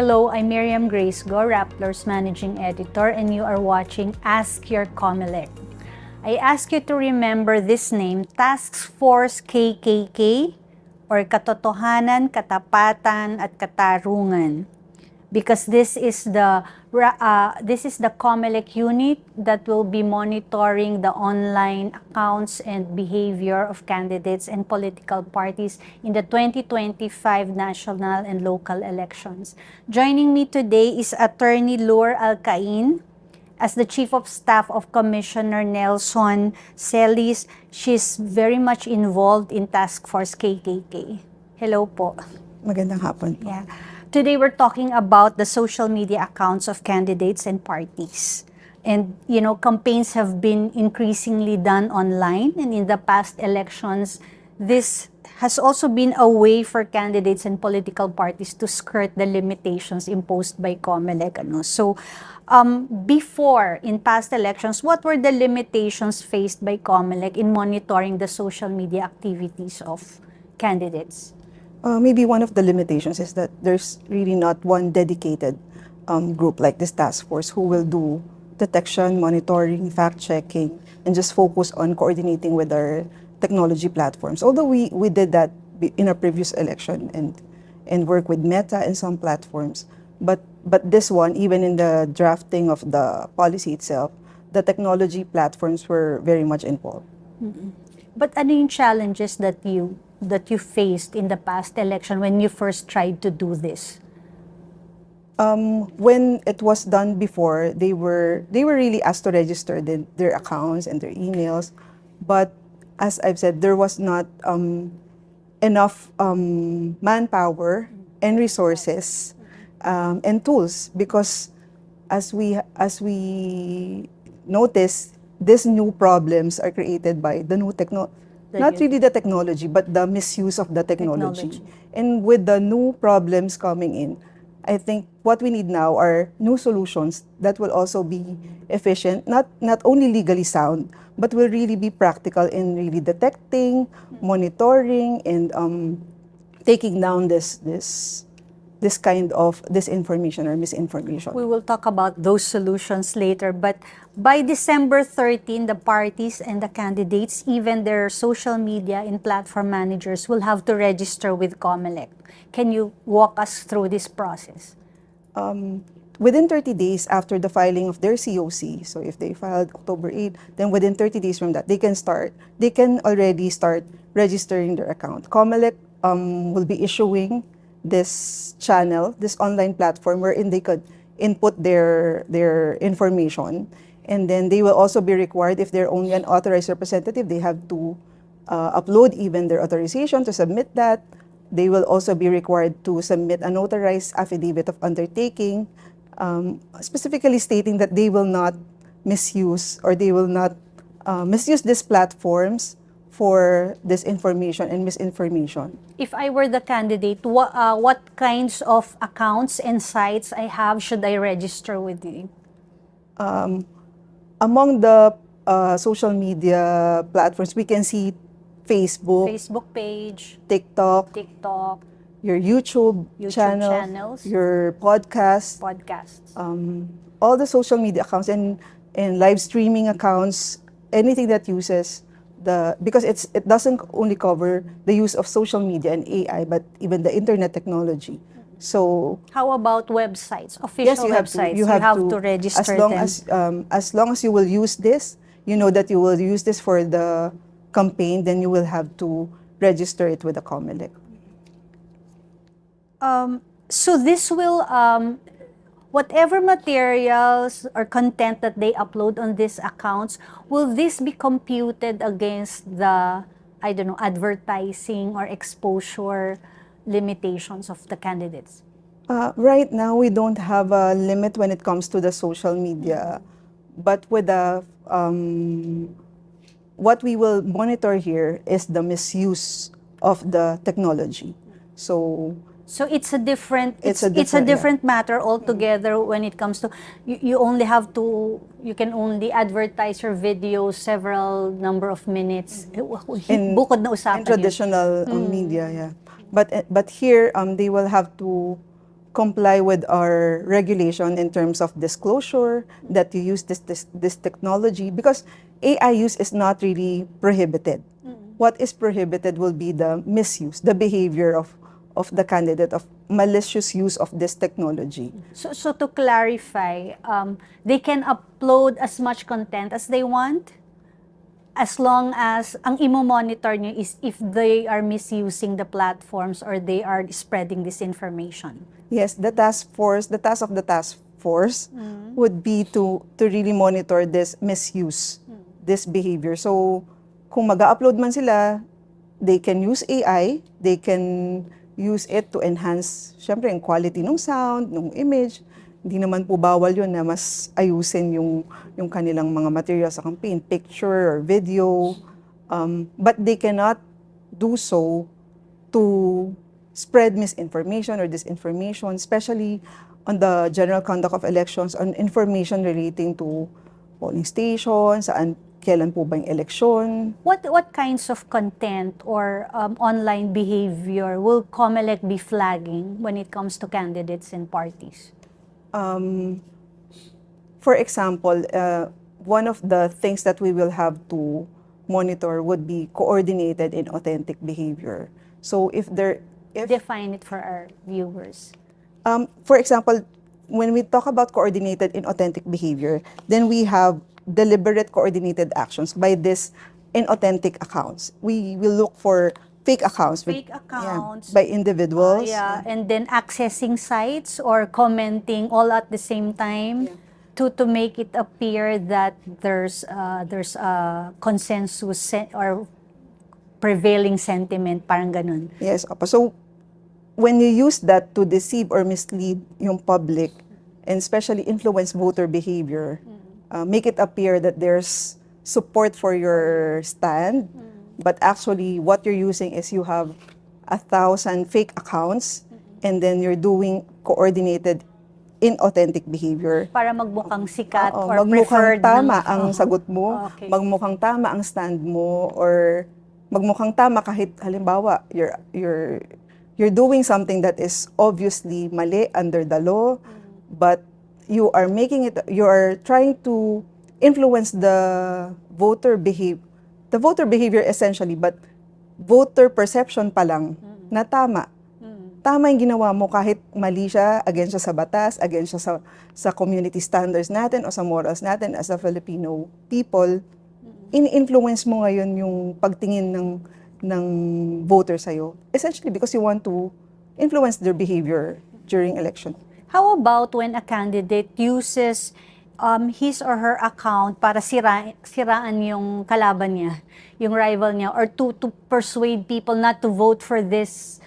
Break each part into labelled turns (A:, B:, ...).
A: Hello, I'm Miriam Grace A, Rappler's Managing Editor, and you are watching Ask Your Comelec. I ask you to remember this name, Task Force KKK, or Katotohanan, Katapatan, at Katarungan, because this is the Comelec unit that will be monitoring the online accounts and behavior of candidates and political parties in the 2025 national and local elections. Joining me today is Attorney Lour Alcain. As the Chief of Staff of Commissioner Nelson Celis, she's very much involved in Task Force KKK. Hello po.
B: Magandang hapon po.
A: Yeah. Today we're talking about the social media accounts of candidates and parties. And, you know, campaigns have been increasingly done online, and in the past elections, this has also been a way for candidates and political parties to skirt the limitations imposed by Comelec. So, before, in past elections, what were the limitations faced by Comelec in monitoring the social media activities of candidates?
B: Maybe one of the limitations is that there's really not one dedicated group like this task force who will do detection, monitoring, fact-checking, and just focus on coordinating with our technology platforms. Although we did that in a previous election and work with Meta and some platforms, but this one, even in the drafting of the policy itself, the technology platforms were very much involved.
A: Mm-hmm. But ano yung challenges that you faced in the past election when you first tried to do this?
B: When it was done before, they were really asked to register their accounts and their emails, but as I've said, there was not enough manpower and resources and tools, because as we notice, these new problems are created by the new technology. Not really the technology, but the misuse of the technology. And with the new problems coming in, I think what we need now are new solutions that will also be efficient, not only legally sound, but will really be practical in really detecting, monitoring, and taking down this kind of disinformation or misinformation.
A: We will talk about those solutions later, but by December 13, the parties and the candidates, even their social media and platform managers, will have to register with Comelec. Can you walk us through this process?
B: Within 30 days after the filing of their COC, so if they filed October 8, then within 30 days from that, they can already start registering their account. Comelec will be issuing this channel, this online platform wherein they could input their information, and then they will also be required, if they're only an authorized representative, they have to upload even their authorization to submit that. They will also be required to submit an authorized affidavit of undertaking, specifically stating that they will not misuse or they will not misuse these platforms for disinformation and misinformation.
A: If I were the candidate, what kinds of accounts and sites should I register with you?
B: Among the social media platforms, we can see Facebook
A: page,
B: TikTok, your YouTube channels, your podcasts, all the social media accounts and live streaming accounts, anything that uses because it doesn't only cover the use of social media and AI, but even the internet technology. So
A: how about websites, official websites? You have to register
B: as long as you will use this, you know that you will use this for the campaign, then you will have to register it with the Comelec.
A: So this will, whatever materials or content that they upload on these accounts, will this be computed against the, I don't know, advertising or exposure limitations of the candidates?
B: Right now, we don't have a limit when it comes to the social media, but with the what we will monitor here is the misuse of the technology. So
A: it's a different matter altogether when it comes to you can only advertise your video several number of minutes. Bukod na usapan
B: in traditional media, yeah. But here they will have to comply with our regulation in terms of disclosure, that you use this technology, because AI use is not really prohibited. What is prohibited will be the misuse, the behavior of the candidate, of malicious use of this technology.
A: So to clarify, they can upload as much content as they want, as long as ang imo-monitor nyo is if they are misusing the platforms or they are spreading disinformation.
B: Yes, the task of the task force would be to really monitor this misuse, this behavior. So, kung mag-upload man sila, they can use AI, they can use it to enhance, syempre, yung quality ng sound, ng image. Hindi naman po bawal yun na mas ayusin yung kanilang mga materials sa campaign, picture or video. But they cannot do so to spread misinformation or disinformation, especially on the general conduct of elections, on information relating to polling stations, saan, kailan po ba yung eleksyon.
A: What kinds of content or online behavior will Comelec be flagging when it comes to candidates and parties?
B: For example, one of the things that we will have to monitor would be coordinated inauthentic behavior. So if
A: Define it for our viewers.
B: for example, when we talk about coordinated inauthentic behavior, then we have deliberate coordinated actions by this inauthentic accounts. We will look for fake accounts.
A: Fake accounts.
B: By individuals.
A: And then accessing sites or commenting all at the same time to make it appear that there's a consensus or prevailing sentiment, parang ganun.
B: Yes, Opa. So, when you use that to deceive or mislead yung public, and especially influence voter behavior, make it appear that there's support for your stand, but actually what you're using is you have 1,000 fake accounts, and then you're doing coordinated inauthentic behavior.
A: Para magmukhang sikat or
B: magmukhang
A: preferred
B: tama ang sagot mo,
A: Okay.
B: magmukhang tama ang stand mo, or magmukhang tama kahit halimbawa you're doing something that is obviously mali under the law, but you are trying to influence the voter behavior essentially, but voter perception pa lang na tama. Tama yung ginawa mo kahit mali siya, against siya sa batas, against siya sa community standards natin o sa morals natin as a Filipino people. In-influence mo ngayon yung pagtingin ng voter sa'yo. Essentially because you want to influence their behavior during election.
A: How about when a candidate uses his or her account para siraan yung kalaban niya, yung rival niya, or to persuade people not to vote for this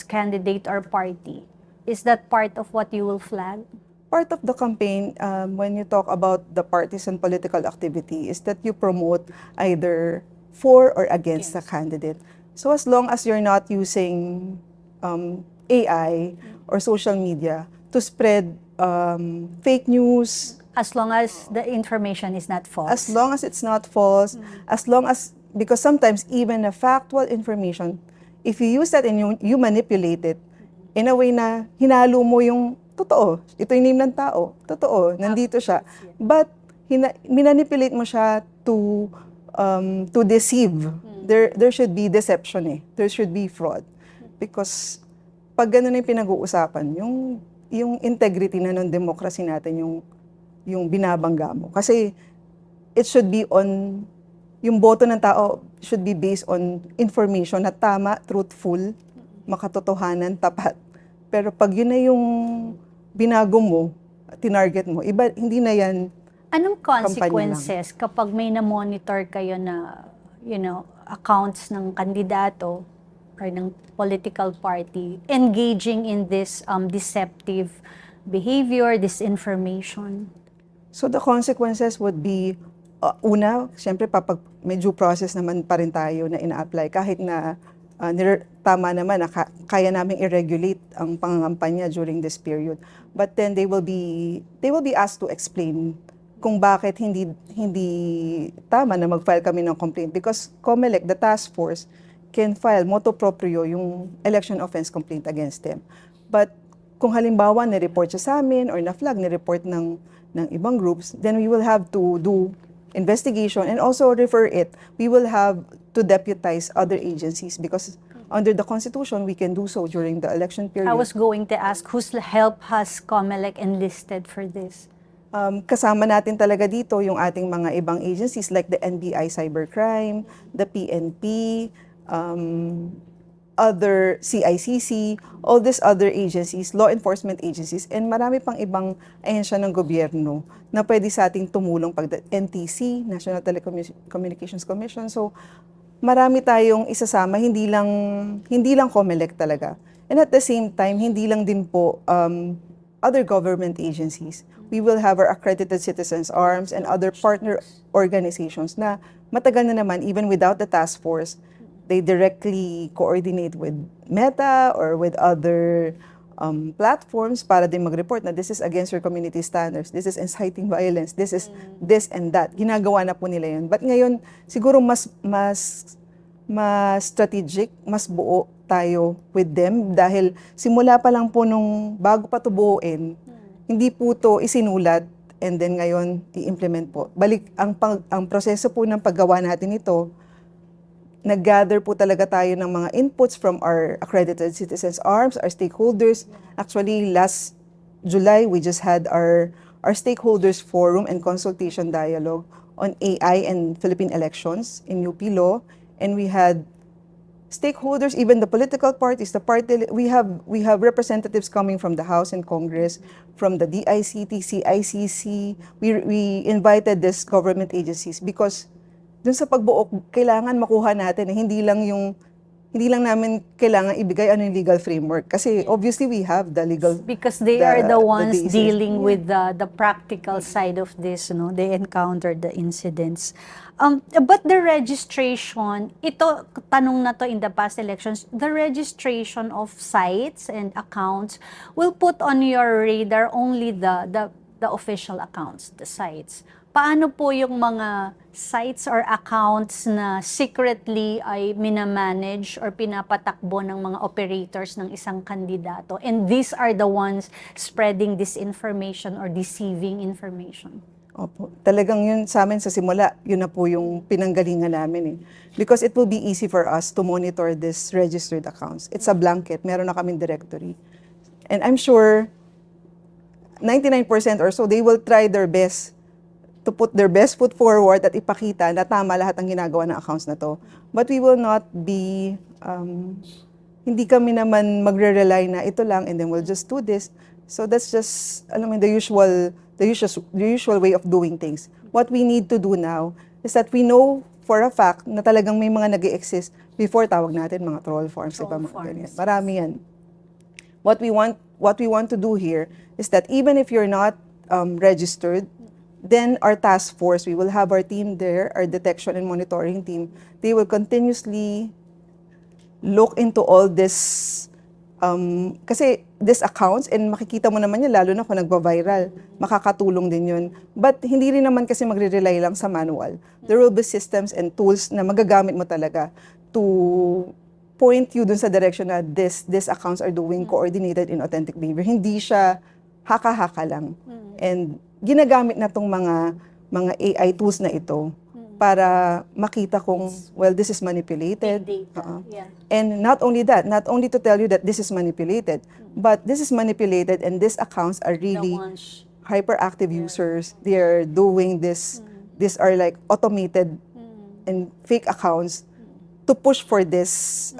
A: candidate or party? Is that part of what you will flag?
B: Part of the campaign, when you talk about the partisan political activity, is that you promote either for or against the candidate. So as long as you're not using AI or social media to spread fake news.
A: As long as the information is not false.
B: As long as it's not false, because sometimes even a factual information, if you use that and you manipulate it in a way na hinalo mo yung totoo, ito yung name ng tao, totoo, nandito siya. But minanipulate mo siya to deceive. There should be deception eh. There should be fraud. Because pag gano'n yung pinag-uusapan, yung integrity na ng democracy natin, yung binabangga mo. Kasi it should be on, yung boto ng tao should be based on information na tama, truthful, makatotohanan, tapat. Pero pag yun na yung binago mo, tinarget mo, iba, hindi na yan.
A: Anong consequences kapag may na-monitor kayo na, accounts ng kandidato or ng political party engaging in this deceptive behavior, disinformation?
B: So the consequences would be, una, siyempre may due process naman pa rin tayo na ina-apply kahit na tama naman na kaya naming i-regulate ang pangangampanya during this period. But then they will be asked to explain kung bakit hindi tama na mag-file kami ng complaint, because Comelec, the task force, can file motu proprio yung election offense complaint against them. But kung halimbawa ni-report siya sa amin or na-flag, ni-report ng ibang groups, then we will have to do investigation and also refer it. We will have to deputize other agencies because under the Constitution, we can do so during the election period.
A: I was going to ask, whose help has Comelec enlisted for this?
B: Kasama natin talaga dito yung ating mga ibang agencies like the NBI Cybercrime, the PNP, other CICC, all these other agencies, law enforcement agencies, and marami pang ibang ahensya ng gobyerno na pwede sa ating tumulong NTC, National Telecommunications Commission. So, marami tayong isasama, hindi lang Comelec talaga. And at the same time, hindi lang din po other government agencies. We will have our accredited citizens' arms and other partner organizations na matagal na naman, even without the task force, they directly coordinate with Meta or with other platforms para din mag-report na this is against your community standards, this is inciting violence, this is this and that. Ginagawa na po nila yun. But ngayon, siguro mas strategic, mas buo tayo with them dahil simula pa lang po nung bago pa to buuin, hindi po to isinulat and then ngayon i-implement po. Balik, ang proseso po ng paggawa natin ito, nag-gather po talaga tayo ng mga inputs from our accredited citizens arms, our stakeholders. Actually, last July, we just had our stakeholders forum and consultation dialogue on AI and Philippine elections in UP Law. And we had stakeholders, even the political parties, we have representatives coming from the House and Congress, from the DICT, CICC. We invited these government agencies because dun sa pagbuo, kailangan makuha natin hindi lang namin kailangan ibigay ano yung legal framework kasi obviously we have the legal
A: because they are the ones
B: basis.
A: dealing with the practical side of this, no? They encountered the incidents. But the registration, ito tanong na to in the past elections, the registration of sites and accounts will put on your radar only the official accounts, the sites. Paano po yung mga sites or accounts na secretly ay minamanage or pinapatakbo ng mga operators ng isang kandidato? And these are the ones spreading disinformation or deceiving information.
B: Opo. Talagang yun sa amin sa simula, yun na po yung pinanggalingan namin eh. Because it will be easy for us to monitor these registered accounts. It's a blanket. Meron na kaming directory. And I'm sure 99% or so, they will try their best to put their best foot forward at ipakita na tama lahat ng ginagawa ng accounts na to. But we will not be, hindi kami naman magre-rely na ito lang and then we'll just do this. So that's just, alam mo, the usual way of doing things. What we need to do now is that we know for a fact na talagang may mga nag-i-exist before tawag natin mga troll farms. Marami yan. What we want to do here is that even if you're not registered, then our task force, we will have our team there, our detection and monitoring team. They will continuously look into all this, kasi these accounts, and makikita mo naman yan, lalo na kung nagba-viral, makakatulong din yun. But hindi rin naman kasi magre-rely lang sa manual. There will be systems and tools na magagamit mo talaga to point you dun sa direction na these accounts are doing coordinated inauthentic behavior. Hindi siya haka-haka lang. And ginagamit na tong mga AI tools na ito para makita kung, well, this is manipulated.
A: Yeah.
B: And not only that, not only to tell you that this is manipulated, but this is manipulated and these accounts are really hyperactive users. They are doing this. These are like automated and fake accounts to push for this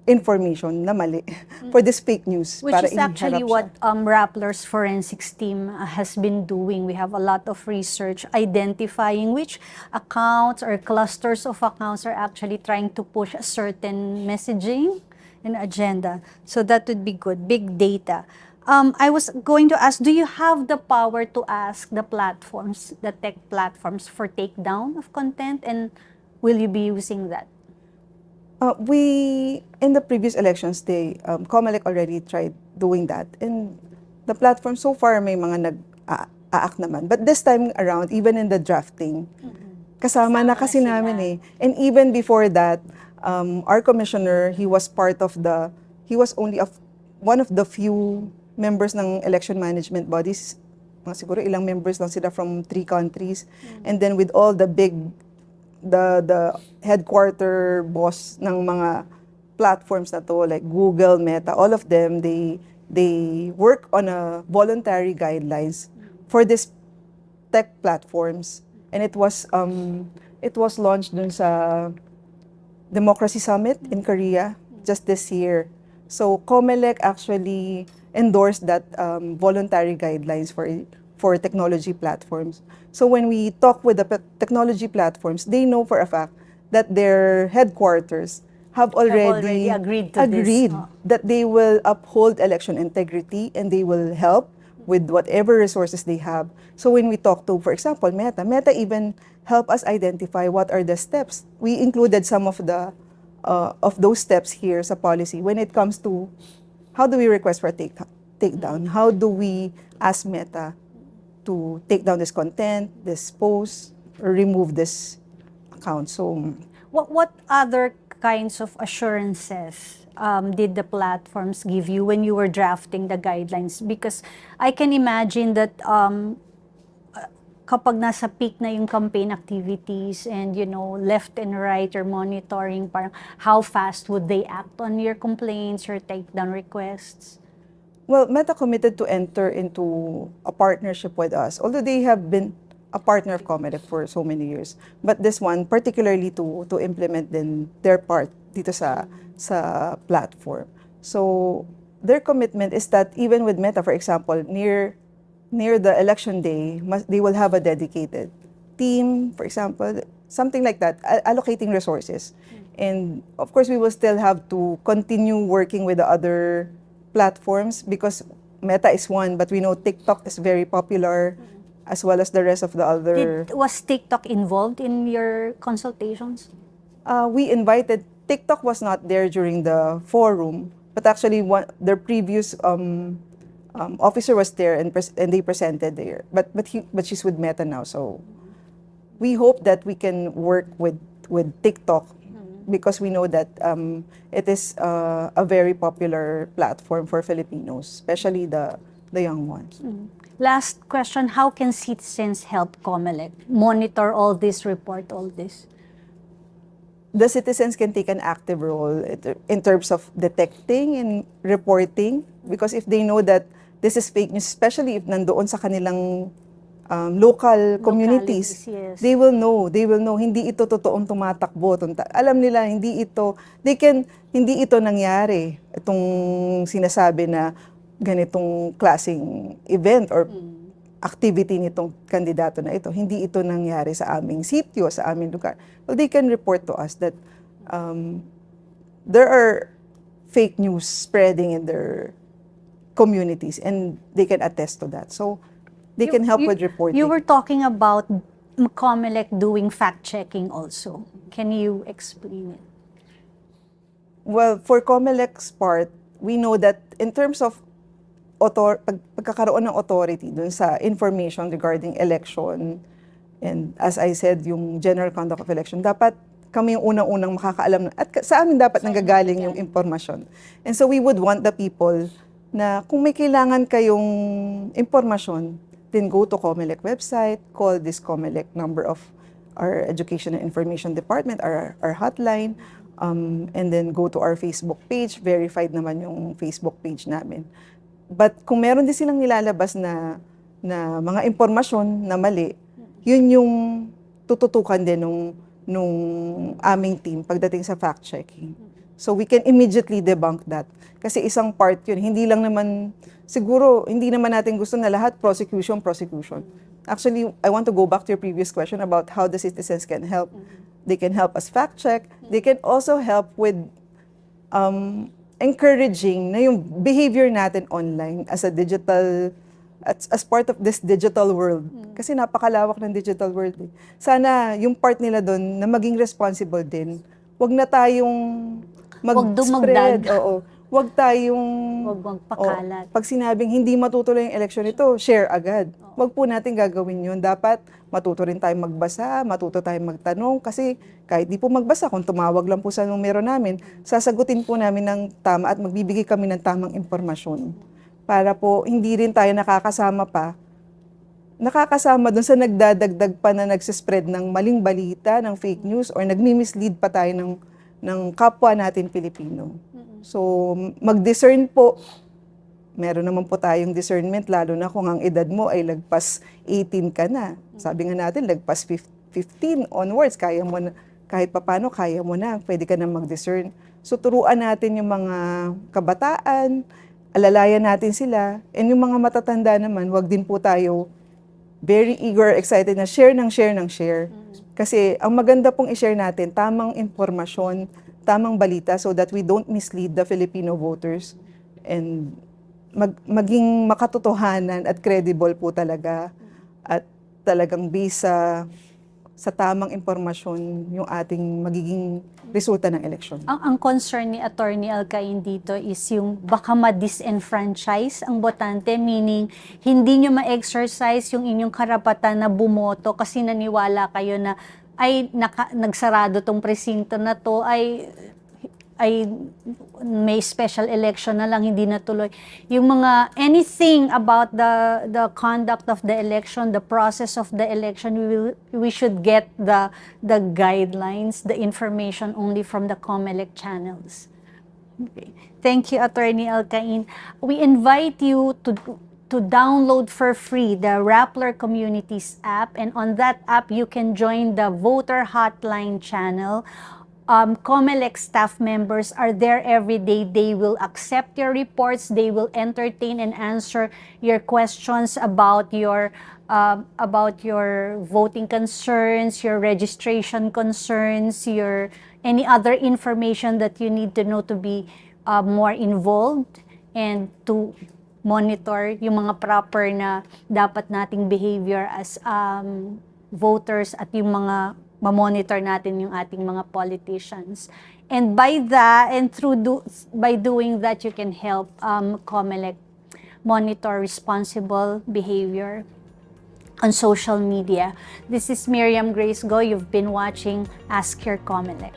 B: information na mali, for this fake news.
A: Which is actually what Rappler's forensics team has been doing. We have a lot of research identifying which accounts or clusters of accounts are actually trying to push a certain messaging and agenda. So that would be good. Big data. I was going to ask, do you have the power to ask the platforms, the tech platforms, for takedown of content, and will you be using that? In the previous elections, Comelec already tried doing that. And the platform, so far, may mga nag-act naman. But this time around, even in the drafting, kasama na kasi namin eh. And even before that, our commissioner, he was part of he was only
B: one of the few members ng election management bodies, mga siguro ilang members lang sila from 3 countries. And then with all the the headquarter boss ng mga platforms na to, like Google, Meta, all of them, they work on a voluntary guidelines for this tech platforms. And it was launched dun sa Democracy Summit in Korea just this year. So Comelec actually endorsed that voluntary guidelines for technology platforms. So when we talk with the technology platforms, they know for a fact that their headquarters have already
A: agreed to this.
B: that they will uphold election integrity and they will help with whatever resources they have. So when we talk to, for example, Meta even help us identify what are the steps. We included some of those steps here sa policy when it comes to how do we request for a takedown? How do we ask Meta to take down this content, this post, or remove this account? So,
A: what other kinds of assurances did the platforms give you when you were drafting the guidelines? Because I can imagine that kapag nasa peak na yung campaign activities and left and right or monitoring, parang how fast would they act on your complaints or takedown requests?
B: well, Meta committed to enter into a partnership with us, although they have been a partner of Comelec for so many years. But this one, particularly to implement din their part dito sa platform. So their commitment is that even with Meta, for example, near the election day, they will have a dedicated team, for example, something like that, allocating resources. And of course, we will still have to continue working with the other platforms because Meta is one, but we know TikTok is very popular as well as the rest of the other.
A: Was TikTok involved in your consultations?
B: We invited, TikTok was not there during the forum, but actually their previous officer was there and they presented there. But she's with Meta now, so we hope that we can work with TikTok because we know that it is a very popular platform for Filipinos, especially the young ones.
A: Last question, how can citizens help Comelec monitor all this, report all this?
B: The citizens can take an active role in terms of detecting and reporting because if they know that this is fake news, especially if nandoon sa kanilang local communities,
A: yes.
B: they will know, hindi ito totoong tumatakbo. Alam nila, hindi ito nangyari. Itong sinasabi na ganitong klaseng event or activity nitong kandidato na ito, hindi ito nangyari sa aming sitio, sa aming lugar. Well, they can report to us that there are fake news spreading in their communities and they can attest to that. So, they can help with reporting.
A: You were talking about Comelec doing fact-checking also. Can you explain it?
B: Well, for Comelec's part, we know that in terms of pagkakaroon ng authority dun sa information regarding election, and as I said, yung general conduct of election, dapat kami yung unang-unang makakaalam at sa amin dapat nanggagaling yung impormasyon. And so we would want the people na kung may kailangan kayong impormasyon, then go to Comelec website, call this Comelec number of our Education and Information Department, our hotline, and then go to our Facebook page. Verified naman yung Facebook page namin. But kung meron din silang nilalabas na mga impormasyon na mali, yun yung tututukan din nung aming team pagdating sa fact-checking. So we can immediately debunk that. Kasi isang part yun, hindi naman natin gusto na lahat prosecution. Actually, I want to go back to your previous question about how the citizens can help. They can help us fact-check. They can also help with encouraging na yung behavior natin online as part of this digital world. Kasi napakalawak ng digital world. Sana yung part nila doon na maging responsible din. Wag na tayong mag-spread. wag tayong
A: Huwag magpakalat.
B: pag sinabing hindi matutuloy yung eleksyon ito, share agad. Wag po natin gagawin yun. Dapat matuto rin tayong magbasa, matuto tayong magtanong, kasi kahit di po magbasa, kung tumawag lang po sa numero namin, sasagutin po namin ng tama at magbibigay kami ng tamang impormasyon. Para po hindi rin tayo nakakasama dun sa nagdadagdag pa na nagsispread ng maling balita, ng fake news, or nagmi-mislead pa tayo ng kapwa natin Pilipino. So, mag-discern po. Meron naman po tayong discernment, lalo na kung ang edad mo ay lagpas 18 ka na. Sabi nga natin, lagpas 15 onwards, kaya mo na, kahit papano, kaya mo na, pwede ka na mag-discern. So, turuan natin yung mga kabataan, alalayan natin sila, and yung mga matatanda naman, wag din po tayo very eager, excited na share ng share. Kasi ang maganda pong i-share natin, tamang impormasyon, tamang balita, so that we don't mislead the Filipino voters and maging makatotohanan at credible po talaga at talagang based sa tamang impormasyon yung ating magiging resulta ng eleksyon.
A: Ang concern ni Attorney Alcain dito is yung baka ma-disenfranchise ang botante, meaning hindi nyo ma-exercise yung inyong karapatan na bumoto kasi naniwala kayo na ay nagsarado tong presinto na to, ay may special election na lang, hindi natuloy. Yung mga anything about the conduct of the election, the process of the election, we should get the guidelines, the information only from the Comelec channels. Okay. Thank you, Attorney Alcain. We invite you to download for free the Rappler Communities app, and on that app you can join the voter hotline channel. Comelec staff members are there every day. They will accept your reports. They will entertain and answer your questions about your voting concerns, your registration concerns, any other information that you need to know to be more involved and to monitor yung mga proper na dapat nating behavior as voters at yung mga ma-monitor natin yung ating mga politicians. And by that, and by doing that, you can help Comelec monitor responsible behavior on social media. This is Miriam Grace Go. You've been watching Ask Your Comelec.